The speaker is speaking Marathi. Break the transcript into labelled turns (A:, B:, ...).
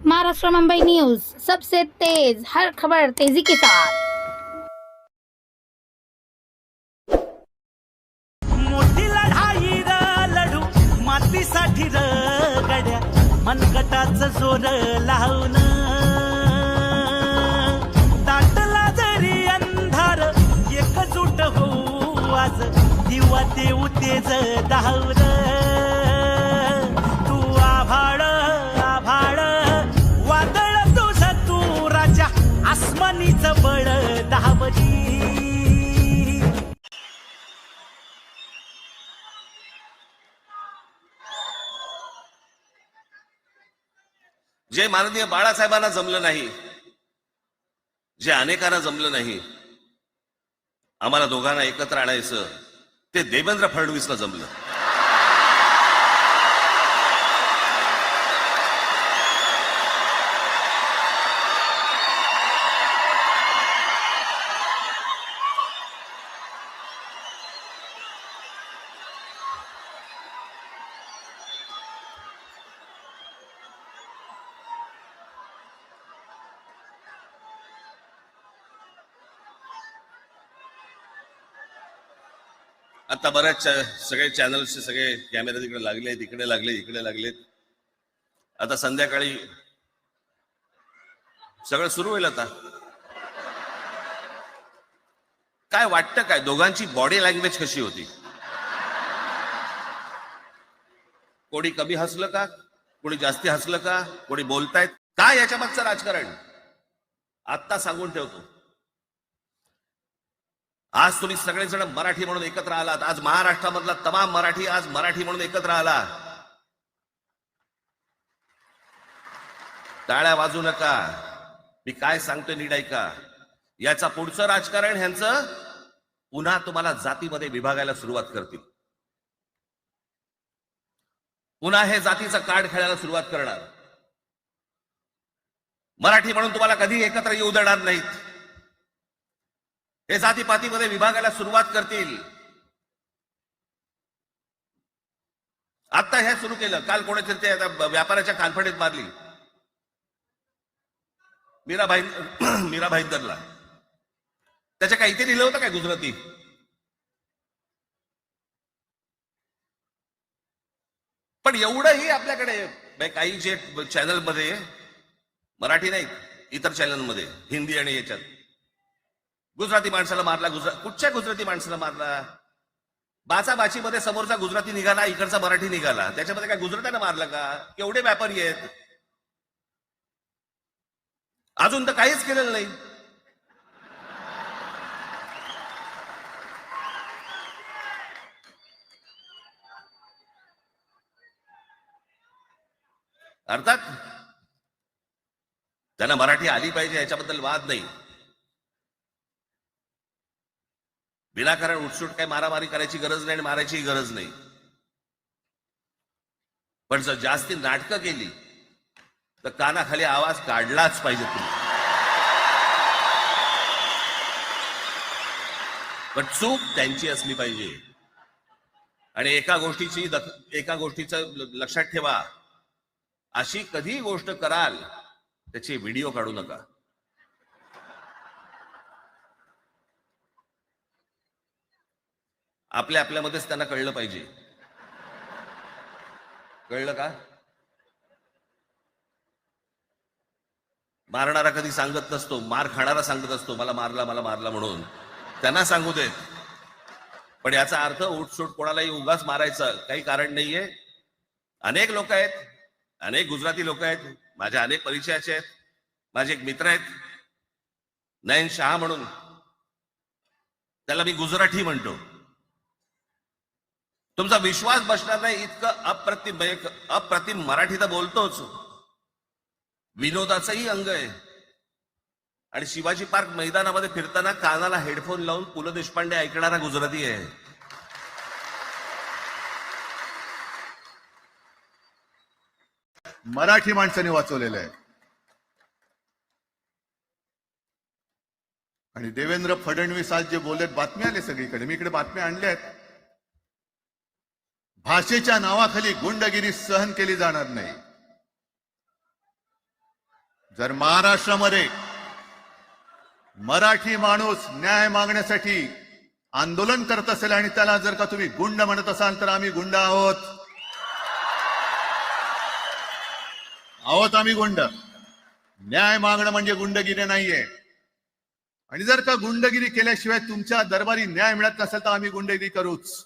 A: महाराष्ट्र मुंबई न्यूज सबसे तेज, हर खबर तेजी के साथ।
B: मोठी लढाई लढू मातीसाठी गड्या मनगटाचं जोर लावून दाटला जरी अंधार एकजूट होऊ आज दिवा देऊ तेज धावून तू आभाळ आभाळ वादळ तुझं तू राजा आसमानीचं बळ दावली
C: जे माननीय बाळासाहेबांना जमलं नाही, जे अनेकांना जमलं नाही, आम्हाला दोघांना एकत्र आणायचं, ते देवेंद्र फडणवीसला जमलं. आता बऱ्याच सगळे चॅनल्सचे सगळे कॅमेरे तिकडे लागलेत, इकडे लागलेत. आता संध्याकाळी सगळं सुरू होईल. आता काय वाटतं, काय दोघांची बॉडी लँग्वेज कशी होती? कोणी कमी हसलं का, कोणी जास्ती हसलं का, कोणी बोलतायत काय, याच्या मागचं राजकारण आत्ता सांगून ठेवतो. आज तुम्ही सगळेजण मराठी म्हणून एकत्र आलात. आज महाराष्ट्रामधला तमाम मराठी आज मराठी म्हणून एकत्र आला. टाळ्या वाजू नका, मी काय सांगतोय नीट ऐका. याचा पुढचं राजकारण ह्यांचं पुन्हा तुम्हाला जातीमध्ये विभागायला सुरुवात करतील. पुन्हा हे जातीचं कार्ड खेळायला सुरुवात करणार. मराठी म्हणून तुम्हाला कधी एकत्र येऊ देणार नाहीत. हे जातीपातीमध्ये विभागायला सुरुवात करतील. आता हे सुरू केलं. काल कोणीतरी ते व्यापाऱ्याच्या कानफडीत मारली मीरा भाईंदरला. त्याच्या काय इथे लिहिलं होतं काय गुजराती? पण एवढंही आपल्याकडे काही जे चॅनलमध्ये, मराठी नाही इतर चॅनलमध्ये, हिंदी आणि याच्यात गुजराती माणसाला मारला. कुठच्या गुजराती माणसाला मारला? बाचाबाचीमध्ये समोरचा गुजराती निघाला, इकडचा मराठी निघाला. त्याच्यामध्ये काय गुजरात्यानं मारलं का? केवढे व्यापारी आहेत, अजून तर काहीच केलेलं नाही. अर्थात त्यांना मराठी आली पाहिजे याच्याबद्दल वाद नाही. विनाकारण उठसूट काय मारामारी करायची गरज नाही आणि मारायची गरज नाही. पण जर जास्ती नाटकं केली तर कानाखाली आवाज काढलाच पाहिजे तुम्ही. पण चूक त्यांची असली पाहिजे. आणि एका गोष्टीचं लक्षात ठेवा, अशी कधी गोष्ट कराल त्याची व्हिडिओ काढू नका. आपल्यामध्येच त्यांना कळलं पाहिजे. कळलं का? मारणारा कधी सांगत नसतो, मार खाणारा सांगत असतो मला मारला म्हणून. त्यांना सांगू देत. पण याचा अर्थ उठसूट कोणालाही उगाच मारायचं काही कारण नाहीये. अनेक लोक आहेत, अनेक गुजराती लोक आहेत, माझ्या अनेक परिचयाचे आहेत. माझे एक मित्र आहेत नयन शहा म्हणून, त्याला मी गुजराती म्हणतो. तुमचा विश्वास बसणार नाही इतकं अप्रतिम मराठी तर बोलतोच. विनोदाचंही अंग आहे. आणि शिवाजी पार्क मैदानामध्ये फिरताना कानाला हेडफोन लावून पु ल देशपांडे ऐकणारा गुजराती आहे.
D: मराठी माणसाने वाचवलेलं आहे. आणि देवेंद्र फडणवीस आज जे बोलत, बातम्या आले सगळीकडे, मी इकडे बातम्या आणल्या आहेत. भाषेच्या नावाखाली गुंडगिरी सहन केली जाणार नाही. जर महाराष्ट्रामध्ये मराठी माणूस न्याय मागण्यासाठी आंदोलन करत असेल आणि त्याला जर का तुम्ही गुंड म्हणत असाल तर आम्ही गुंड आहोत आम्ही गुंड. न्याय मागणं म्हणजे गुंडगिरी नाहीये. आणि जर का गुंडगिरी केल्याशिवाय तुमच्या दरबारी न्याय मिळत नसेल तर आम्ही गुंडगिरी करूच.